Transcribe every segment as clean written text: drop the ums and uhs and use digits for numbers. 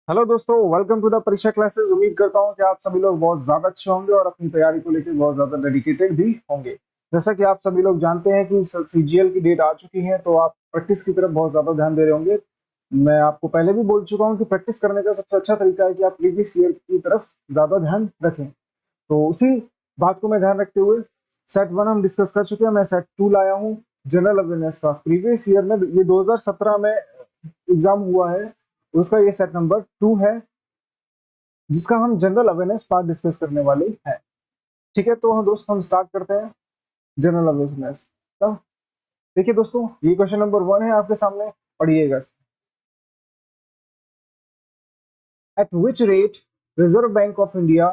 Hello दोस्तों, welcome to the परीक्षा classes. उम्मीद करता हूं कि आप सभी लोग बहुत ज्यादा अच्छे होंगे और अपनी तैयारी को लेकर बहुत ज्यादा डेडिकेटेड भी होंगे। जैसा कि आप सभी लोग जानते हैं कि सीजीएल की डेट आ चुकी है, तो आप प्रैक्टिस की तरफ बहुत ज्यादा ध्यान दे रहे होंगे। मैं आपको पहले भी बोल चुका हूं कि प्रैक्टिस करने का सबसे अच्छा तरीका है कि आप प्रीवियस ईयर की तरफ ज्यादा ध्यान रखें। तो उसी बात को मैं ध्यान रखते हुए सेट वन हम डिस्कस कर चुके हैं। मैं सेट टू लाया हूँ जनरल अवेयरनेस का। प्रीवियस ईयर में ये 2017 में एग्जाम हुआ है, उसका ये सेट नंबर टू है, जिसका हम जनरल अवेयरनेस पार्ट डिस्कस करने वाले हैं। ठीक है, तो हम दोस्तों हम स्टार्ट करते हैं जनरल अवेयरनेस। तो देखिए दोस्तों, ये क्वेश्चन नंबर वन है आपके सामने, पढ़िएगा। At which rate Reserve Bank of India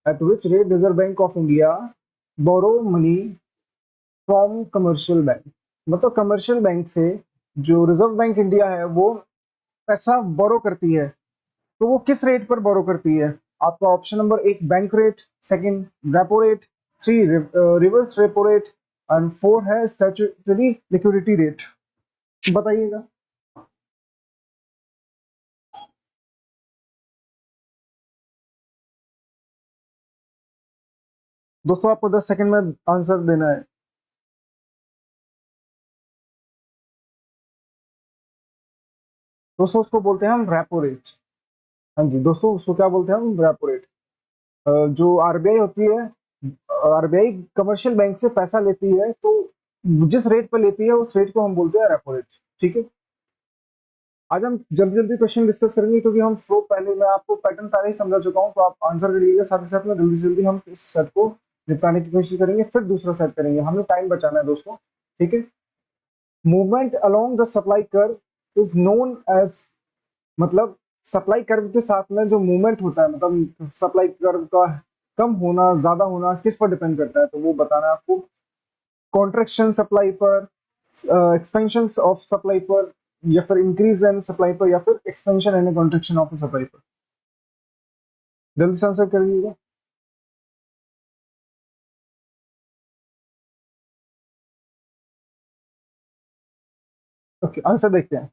at which rate Reserve Bank of India borrow money from commercial bank. मतलब कमर्शियल बैंक से जो रिजर्व बैंक इंडिया है वो पैसा बोरो करती है, तो वो किस रेट पर बोरो करती है? आपका ऑप्शन नंबर एक bank rate, second repo rate, three reverse repo rate and four है स्टैट्यूटरी लिक्विडिटी रेट। बताइएगा दोस्तों, आपको 10 सेकंड में आंसर देना है। दोस्तों, उसको बोलते हैं हम रेपो रेट। हाँ जी दोस्तों, उसको क्या बोलते हैं हम? Repo rate. जो आरबीआई होती है, आरबीआई कमर्शियल बैंक से पैसा लेती है, तो जिस रेट पर लेती है उस रेट को हम बोलते हैं रेपो रेट। ठीक है, आज हम जल्दी जल्दी क्वेश्चन डिस्कस करेंगे क्योंकि हम फ्लो पहले, मैं आपको पैटर्न पहले ही समझा चुका हूं, तो आप आंसर करिएगा। साथ ही साथ में जल्दी जल्दी हम इस सेट को निपटाने की कोशिश करेंगे, फिर दूसरा सेट करेंगे। हमें टाइम बचाना है दोस्तों। ठीक है, movement along the supply curve is known as, मतलब सप्लाई कर्व के साथ में जो मूवमेंट होता है, मतलब सप्लाई कर्व का कम होना ज्यादा होना किस पर डिपेंड करता है, तो वो बताना है आपको। कॉन्ट्रैक्शन सप्लाई पर, एक्सपेंशन ऑफ सप्लाई पर, या फिर इंक्रीज एंड सप्लाई पर, या फिर expansion and contraction of supply पर। जल्दी से आंसर करिएगा। ओके, आंसर देखते हैं।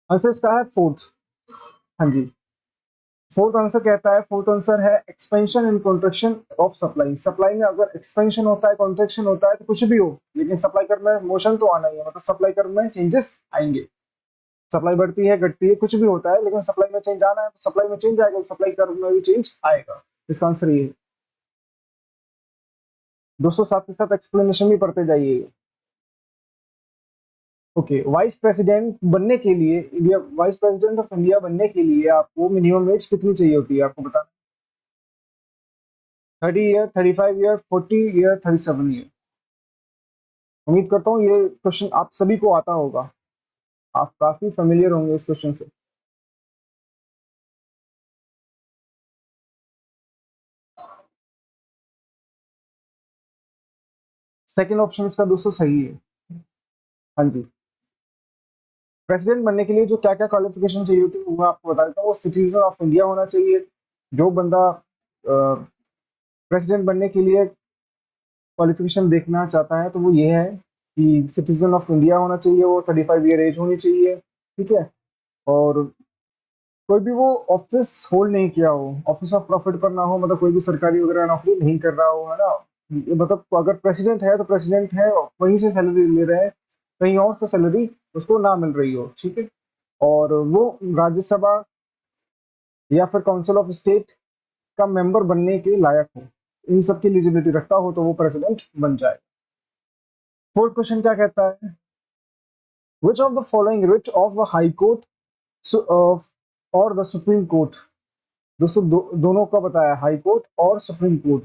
आंसर इसका है फोर्थ। हाँ जी, फोर्थ आंसर कहता है, फोर्थ आंसर है expansion and contraction of supply. Supply में अगर एक्सपेंशन होता है, कॉन्ट्रैक्शन होता है, तो कुछ भी हो, लेकिन सप्लाई कर्व में मोशन तो आना ही है, मतलब सप्लाई कर्व में चेंजेस आएंगे। सप्लाई बढ़ती है, घटती है, कुछ भी होता है, लेकिन सप्लाई में चेंज आना है, तो सप्लाई में चेंज आएगा, तो सप्लाई कर्व में भी चेंज आएगा। इसका आंसर ये है दोस्तों। साथ के साथ एक्सप्लेनेशन भी पढ़ते जाइए। ओके, वाइस प्रेसिडेंट बनने के लिए, India vice president of India बनने के लिए आपको मिनिमम एज कितनी चाहिए होती है, आपको बताना। 30 ईयर, 35 ईयर, 40 ईयर, 37 ईयर। उम्मीद करता हूँ ये क्वेश्चन आप सभी को आता होगा, आप काफी फेमिलियर होंगे इस क्वेश्चन से। सेकंड ऑप्शन इसका दोस्तों सही है। हाँ जी, प्रेसिडेंट बनने के लिए जो क्या क्या क्वालिफिकेशन चाहिए होती है वो मैं आपको बता देता हूँ। वो सिटीजन ऑफ इंडिया होना चाहिए। जो बंदा प्रेसिडेंट बनने के लिए क्वालिफिकेशन देखना चाहता है, तो वो ये है कि सिटीजन ऑफ इंडिया होना चाहिए, वो 35 ईयर एज होनी चाहिए। ठीक है, और कोई भी वो ऑफिस होल्ड नहीं किया हो, ऑफिस ऑफ प्रॉफिट पर ना हो, मतलब कोई भी सरकारी वगैरह नौकरी नहीं कर रहा हो, है ना। ये मतलब अगर प्रेसिडेंट है तो प्रेसिडेंट है, वहीं से सैलरी ले रहे हैं, कहीं और से सैलरी उसको ना मिल रही हो। ठीक है, और वो राज्यसभा या फिर काउंसिल ऑफ स्टेट का मेंबर बनने के लायक हो, इन सब की एलिजिबिलिटी रखता हो, तो वो प्रेसिडेंट बन जाए। फोर्थ क्वेश्चन क्या कहता है? Which of the following writ of the High Court और द सुप्रीम कोर्ट। दोस्तों दोनों का बताया, हाई कोर्ट और Supreme Court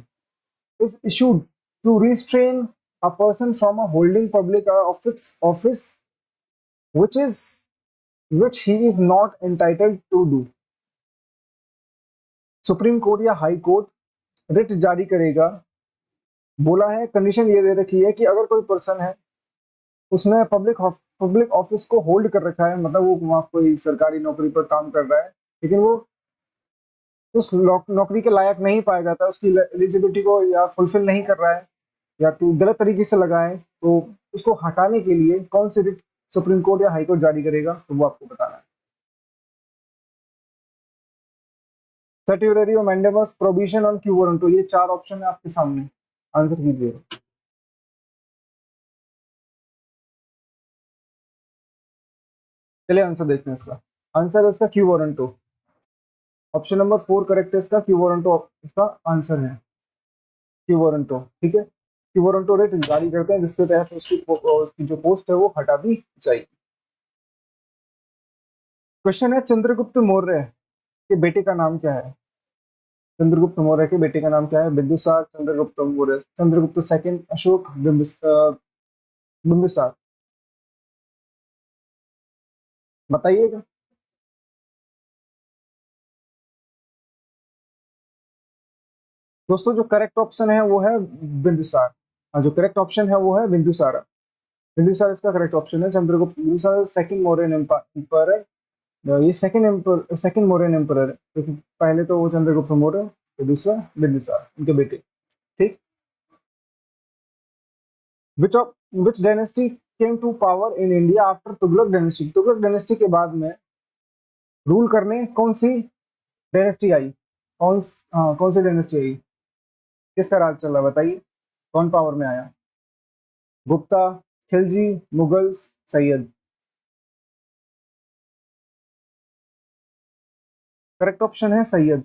is issued to restrain a person from a holding public office which is which he is not entitled to do। Supreme Court या High Court writ जारी करेगा। बोला है, कंडीशन ये दे रखी है कि अगर कोई पर्सन है, उसने पब्लिक ऑफिस को होल्ड कर रखा है, मतलब वो वहाँ कोई सरकारी नौकरी पर काम कर रहा है, लेकिन वो उस नौकरी के लायक नहीं पाया जाता, उसकी एलिजिबिलिटी को या फुलफिल नहीं कर रहा है, या तो गलत तरीके से लगाए, तो उसको हटाने के लिए कौन सी रिट सुप्रीम कोर्ट या हाई कोर्ट जारी करेगा, तो वो आपको बताना है। सेटिवरी और mandamus, probation on quo warranto, ये चार ऑप्शन है आपके सामने, आंसर कीजिए। चलिए आंसर देखते हैं इसका। आंसर है इसका quo warranto. Option number 4 correct है इसका, क्यू वारंटो इसका आंसर है, क्यू वारंटो। ठीक है, क्यू वारंटो रेट जारी करते हैं जिसके तहत उसकी जो पोस्ट है वो हटा दी जाएगी। क्वेश्चन है, चंद्रगुप्त मौर्य के बेटे का नाम क्या है? चंद्रगुप्त मौर्य के बेटे का नाम क्या है? बिंदुसार, चंद्रगुप्त मौर्य, चंद्रगुप्त सेकंड, अशोक, बिंदुसार, बताइएगा। दोस्तों जो करेक्ट ऑप्शन है वो है बिंदुसार। जो करेक्ट ऑप्शन है वो है बिंदुसार। बिंदुसार इसका करेक्ट ऑप्शन है। चंद्रगुप्त बिंदुसार सेकंड मौर्यन एम्पायर है। ये सेकंड मौर्यन एम्पायर है, क्योंकि पहले तो वो चंद्रगुप्त मौर्य, तो दूसरा बिंदुसार, उनके बेटे। ठीक। Which of which dynasty came to power in India after Tughlaq dynasty? Tughlaq dynasty के बाद में रूल करने कौन सी डायनेस्टी आई? कौन सी डायनेस्टी आई? किसका राज चल रहा बताइए, कौन पावर में आया? Gupta, Khilji, Mughals, Syed. Correct option है सैयद।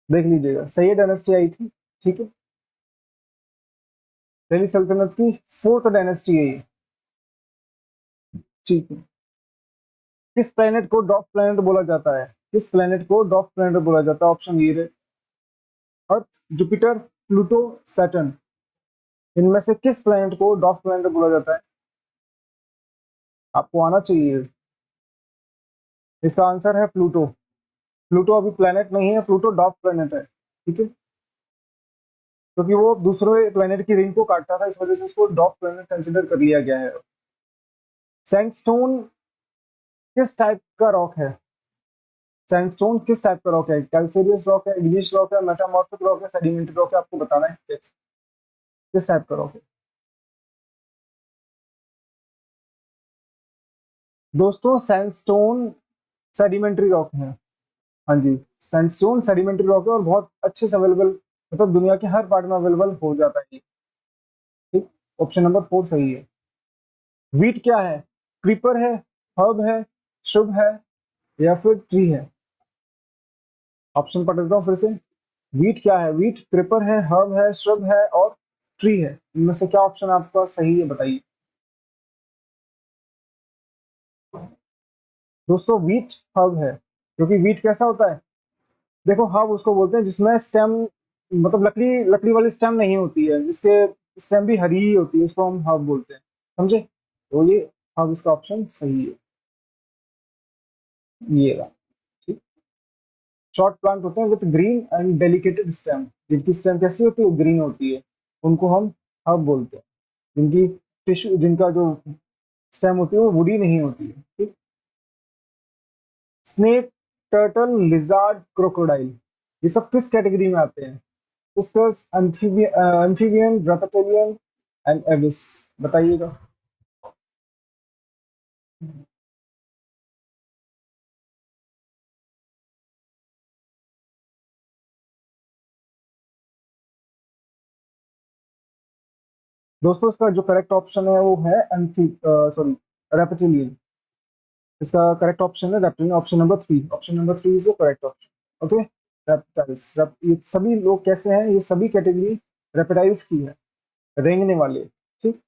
देख लीजिएगा, सैयद डायनेस्टी आई थी। ठीक है, दिल्ली सल्तनत की फोर्थ डायनेस्टी है ये। ठीक है। किस प्लेनेट को डॉग प्लेनेट बोला जाता है? किस प्लेनेट को डॉग प्लेनेट बोला जाता है? ऑप्शन ये है, अर्थ, जुपिटर, प्लूटो, सैटर्न। इनमें से किस प्लेनेट को डॉग प्लेनेट बोला जाता है? आपको आना चाहिए। इसका आंसर है प्लूटो। प्लूटो अभी प्लेनेट नहीं है, प्लूटो डॉग प्लेनेट है। ठीक है, क्योंकि वो दूसरे प्लेनेट की रिंग को काटता था, इस वजह से उसको डॉग प्लेनेट कंसिडर कर लिया गया है। सैंडस्टोन किस टाइप का रॉक है? सैंडस्टोन किस टाइप का रॉक है? कैल्केरियस रॉक है, इग्नियस रॉक है, मेटामॉर्फिक रॉक है, सेडिमेंट्री रॉक है? आपको बताना है किस टाइप का रॉक है। दोस्तों सैंडस्टोन सेडिमेंट्री रॉक है। हाँ जी, सैंडस्टोन सेडिमेंट्री रॉक है और बहुत अच्छे से अवेलेबल, मतलब दुनिया के हर पार्ट में अवेलेबल हो जाता है ये। ठीक, ऑप्शन नंबर 4 सही है। वीट क्या है? क्रीपर है, हर्ब है, शुभ है, या फिर ट्री है? ऑप्शन पढ़ देता हूँ फिर से। वीट क्या है? वीट क्रीपर है, हर्ब है, श्रब है और ट्री है। इनमें से क्या ऑप्शन आपका सही है बताइए। दोस्तों वीट हर्ब है, क्योंकि वीट कैसा होता है, देखो हर्ब उसको बोलते हैं जिसमें स्टेम, मतलब लकड़ी लकड़ी वाली स्टेम नहीं होती है, जिसके स्टेम भी हरी ही होती है, उसको हम हर्ब बोलते हैं। समझे? तो ये हर्ब इसका ऑप्शन सही है। ये रहा। ठीक। शॉर्ट प्लांट होते हैं विद ग्रीन एंड डेलिकेटेड स्टेम, जिनकी स्टेम कैसी होती है? ग्रीन होती है, उनको हम हर्ब बोलते हैं। जिनकी टिश्यू, जिनका जो स्टेम होती है वो वुडी नहीं होती है। ठीक। स्नेक, टर्टल, लिजार्ड, क्रोकोडाइल, ये सब किस कैटेगरी में आते हैं? डिस्कस, एम्फीबियन, रेप्टिलियन एंड एबिस, बताइएगा। दोस्तों इसका जो करेक्ट ऑप्शन है वो है एम्फी सॉरी रेप्टिलियन। इसका करेक्ट ऑप्शन है reptilian, option number 3। Option number 3 is the correct option. Okay. Reptiles, ये सभी लोग कैसे हैं? ये सभी कैटेगरी रेप्टाइल्स की है, रेंगने वाले। ठीक।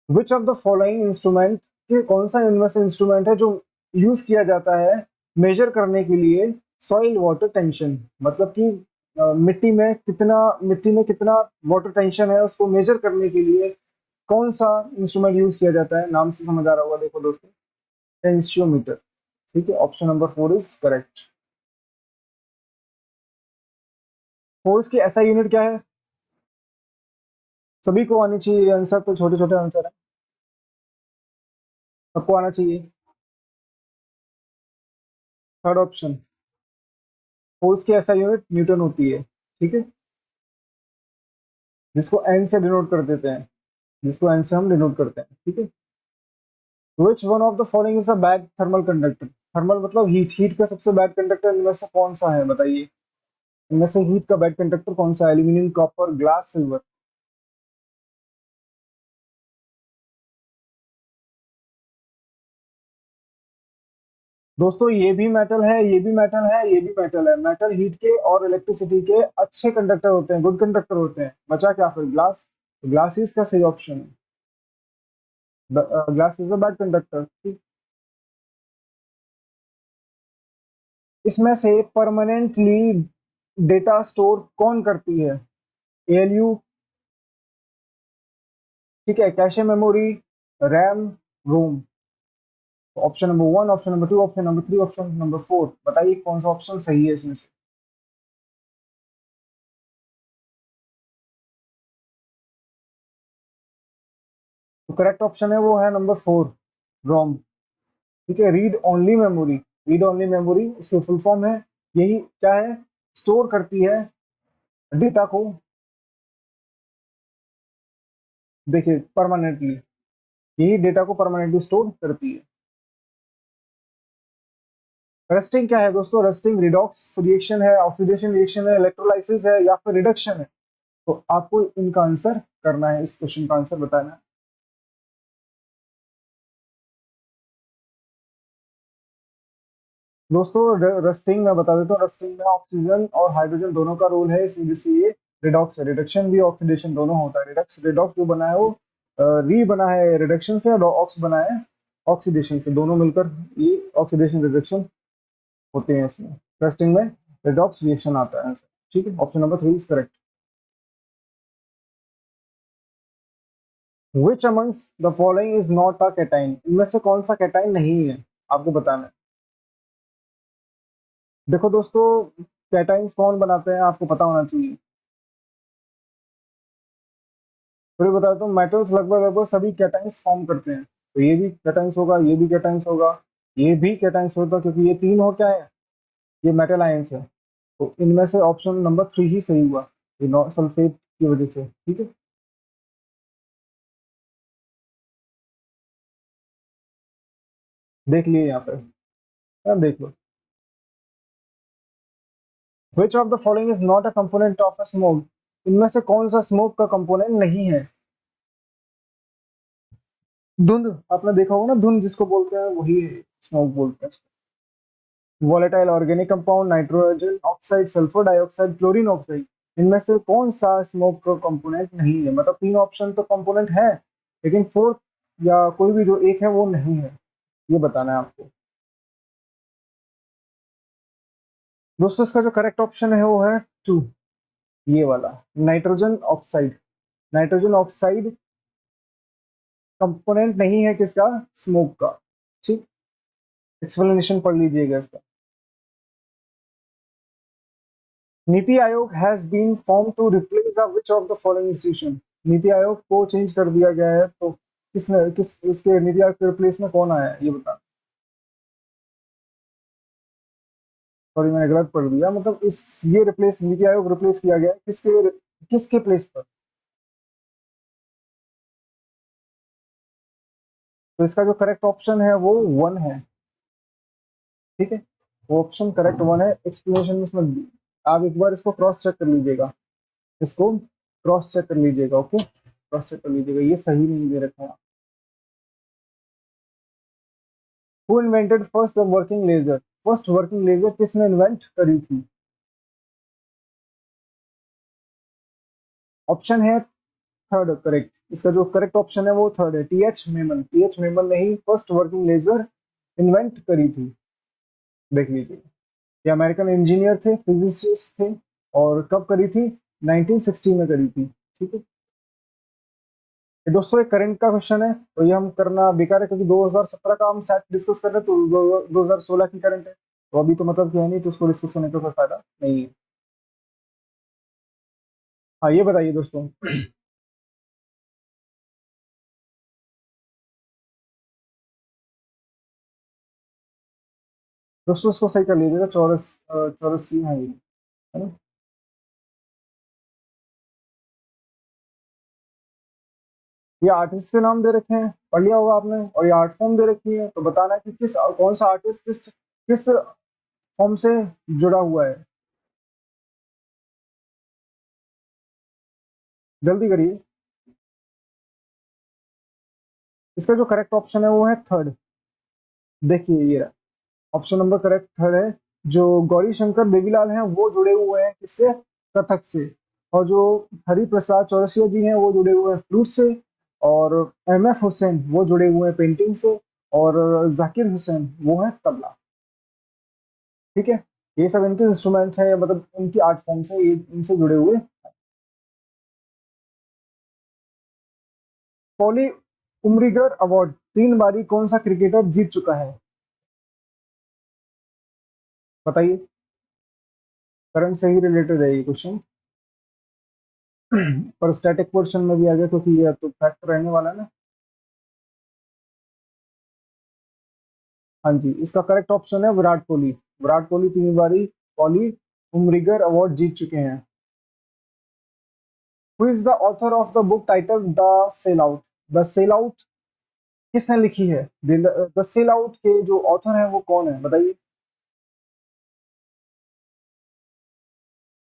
Which of the following instrument, ये कौन सा इनमें से इंस्ट्रूमेंट है जो यूज किया जाता है मेजर करने के लिए सॉइल वाटर टेंशन, मतलब कि मिट्टी में कितना वाटर टेंशन है उसको मेजर करने के लिए कौन सा इंस्ट्रूमेंट यूज किया जाता है? नाम से समझ आ रहा होगा, देखो दोस्तों, टेंशियोमीटर। ठीक है, option number 4 is correct. Force की ऐसा यूनिट क्या है? सभी को आनी चाहिए आंसर, तो छोटे छोटे आंसर है, सबको आना चाहिए। थर्ड ऑप्शन, फोर्स की ऐसा यूनिट न्यूटन होती है। ठीक है, जिसको एन से डिनोट कर देते हैं, जिसको एन से हम डिनोट करते हैं। ठीक है। Which one of the following is a bad thermal conductor? Thermal मतलब हीट, हीट का सबसे बैड कंडक्टर इनमें से कौन सा है बताइए? इनमें से हीट का बैड कंडक्टर कौन सा है? Aluminium, copper, glass, silver. दोस्तों ये भी मेटल है, ये भी मेटल है, ये भी मेटल है। मेटल हीट के और इलेक्ट्रिसिटी के अच्छे कंडक्टर होते हैं, गुड कंडक्टर होते हैं। बचा क्या फिर? ग्लास। ग्लास इसका सही ऑप्शन है। Glass is a bad conductor. इसमें से परमानेंटली डेटा स्टोर कौन करती है? एएलयू, ठीक है, cache memory, RAM, ROM. Option number one, option number two, option number three, option number four, बताइए कौन सा ऑप्शन सही है इसमें से? तो करेक्ट ऑप्शन है वो है नंबर फोर, रोम। ठीक है, read only memory. Read only memory इसकी फुल फॉर्म है, यही क्या है? स्टोर करती है डेटा को, देखिए परमानेंटली, यही डेटा को परमानेंटली स्टोर करती है। रस्टिंग क्या है दोस्तों? रस्टिंग रिडॉक्स रिएक्शन है, ऑक्सीडेशन रिएक्शन है, इलेक्ट्रोलाइसिस है, या फिर रिडक्शन है? तो आपको इनका आंसर करना है, इस क्वेश्चन का आंसर बताना है। दोस्तों रस्टिंग मैं बता देता हूँ, रस्टिंग में ऑक्सीजन और हाइड्रोजन दोनों का रोल है, इस वजह से ये रिडॉक्स है। रिडक्शन भी ऑक्सीडेशन दोनों होता है। रिडक्स, रिडॉक्स जो बना है वो री बना है रिडक्शन से, और ऑक्स बना है ऑक्सीडेशन से, दोनों मिलकर ये ऑक्सीडेशन रिडक्शन होते हैं इसमें। रस्टिंग में रिडॉक्स रिएक्शन आता है। ठीक है, option number three is correct. Which amongst the following is not a cation? इनमें से कौन सा कैटाइन नहीं है, आपको बताना है। देखो दोस्तों, कैटाइन्स कौन बनाते हैं आपको पता होना चाहिए। फिर बता देता हूँ, मेटल्स लगभग लगभग सभी कैटाइन्स फॉर्म करते हैं। तो ये भी कैटाइन्स होगा, ये भी कैटाइन्स होगा, ये भी कैटाइन्स होगा, क्योंकि ये तीन हो क्या है? ये मेटल आयंस है। तो इनमें से ऑप्शन नंबर थ्री ही सही हुआ, ये नॉन सल्फेट की वजह से। ठीक है, देख लिए यहाँ पे, हाँ, देख लो। Which of the following is not a component of a smoke? इनमें से कौन सा स्मोक का कंपोनेंट नहीं है? धुंध, आपने देखा होगा ना, धुंध जिसको बोलते हैं वही स्मोक बोलते हैं। Volatile organic compound, nitrogen oxide, sulphur dioxide, chlorine oxide. इनमें से कौन सा स्मोक का कंपोनेंट नहीं है? मतलब तीन ऑप्शन तो कंपोनेंट है, लेकिन फोर्थ या कोई भी जो एक है वो नहीं है, ये बताना है आपको। दोस्तों इसका जो करेक्ट ऑप्शन है वो है टू, ये वाला, nitrogen oxide. Nitrogen oxide component नहीं है किसका? स्मोक का। ठीक, एक्सप्लेनेशन पढ़ लीजिएगा इसका। NITI Aayog has been form to replace which of the following institution? NITI Aayog को चेंज कर दिया गया है, तो किसने, किस उसके नीति आयोग के रिप्लेस में कौन आया है ये बता। सॉरी मैंने गलत पढ़ दिया, मतलब इस ये रिप्लेस, नीति आयोग रिप्लेस किया गया है किसके, किसके प्लेस पर? तो इसका जो करेक्ट ऑप्शन है वो वन है। ठीक है, वो ऑप्शन करेक्ट वन है। एक्सप्लेनेशन इसमें आप एक बार इसको क्रॉस चेक कर लीजिएगा, इसको क्रॉस चेक कर लीजिएगा। ओके, क्रॉस चेक कर लीजिएगा, ये सही नहीं दे रखा है। Who invented first working laser? First working laser किसने इन्वेंट करी थी? ऑप्शन है थर्ड करेक्ट, इसका जो करेक्ट ऑप्शन है वो थर्ड है, टीएच मेमन। टीएच मेमन ने ही फर्स्ट वर्किंग लेजर इन्वेंट करी थी। देख लीजिए, ये अमेरिकन इंजीनियर थे, फिजिसिस्ट थे, और कब करी थी? 1960 में करी थी। ठीक है, ये दोस्तों एक करंट का क्वेश्चन है, तो ये हम करना बेकार है, क्योंकि 2017 का हम शायद डिस्कस कर रहे हैं, तो 2016 की करंट है, तो अभी तो मतलब क्या है नहीं, तो उसको डिस्कस करने का कोई फायदा नहीं है। हाँ ये बताइए दोस्तों। दोस्तों इसको सही कर लीजिएगा, चौरस चौरस ही है ये, है ना? ये आर्टिस्ट के नाम दे रखे हैं, पढ़ लिया होगा आपने, और ये आर्ट फॉर्म दे रखी है, तो बताना है कि किस, कौन सा आर्टिस्ट किस किस फॉर्म से जुड़ा हुआ है? जल्दी करिए। इसका जो करेक्ट ऑप्शन है वो है थर्ड। देखिए ये ऑप्शन नंबर करेक्ट थर्ड है। जो गौरी शंकर देवीलाल हैं वो जुड़े हुए हैं किससे? कथक से। और जो हरि प्रसाद चौरसिया जी हैं वो जुड़े हुए हैं फ्लूट से। और एम एफ हुसैन वो जुड़े हुए हैं पेंटिंग से। और जाकिर हुसैन वो है तबला। ठीक है, ये सब इनके इंस्ट्रूमेंट है, मतलब इनकी आर्ट फॉर्म्स है, ये इनसे जुड़े हुए। पॉली उमरिगर अवार्ड 3 बारी कौन सा क्रिकेटर जीत चुका है? बताइए। करंट से ही रिलेटेड है ये क्वेश्चन। पर स्टैटिक पोर्शन में भी आ गया क्योंकि ये तो फैक्ट रहने वाला है ना। हाँ जी, इसका करेक्ट ऑप्शन है विराट कोहली। विराट कोहली 3 बारी पॉली उमरिगर अवार्ड जीत चुके हैं। Who is the author of the book title the sell out? The sell out किसने लिखी है? द सेल आउट के जो ऑथर है वो कौन है, बताइए।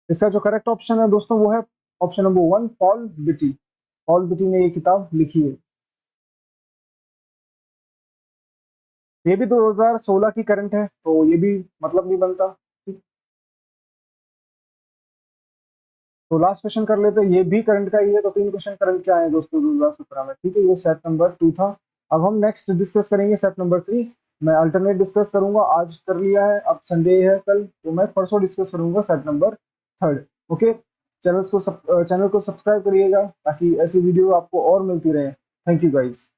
इसका जो करेक्ट ऑप्शन है दोस्तों वो है ऑप्शन नंबर वन, पॉल बिटी। पॉल बिटी ने ये किताब लिखी है। ये भी 2016 की करंट है तो ये भी मतलब नहीं बनता। तो लास्ट क्वेश्चन कर लेते हैं, ये भी करंट का ही है, तो 3 क्वेश्चन करंट के आए हैं दोस्तों 2017 में। ठीक है, ये सेट नंबर 2 था। अब हम नेक्स्ट डिस्कस करेंगे सेट नंबर 3। मैं अल्टरनेट डिस्कस करूंगा, आज कर लिया है, अब संडे है कल, तो मैं परसों डिस्कस करूंगा सेट नंबर 3। ओके, चैनल को सब्सक्राइब करिएगा ताकि ऐसी वीडियो आपको और मिलती रहे। Thank you guys.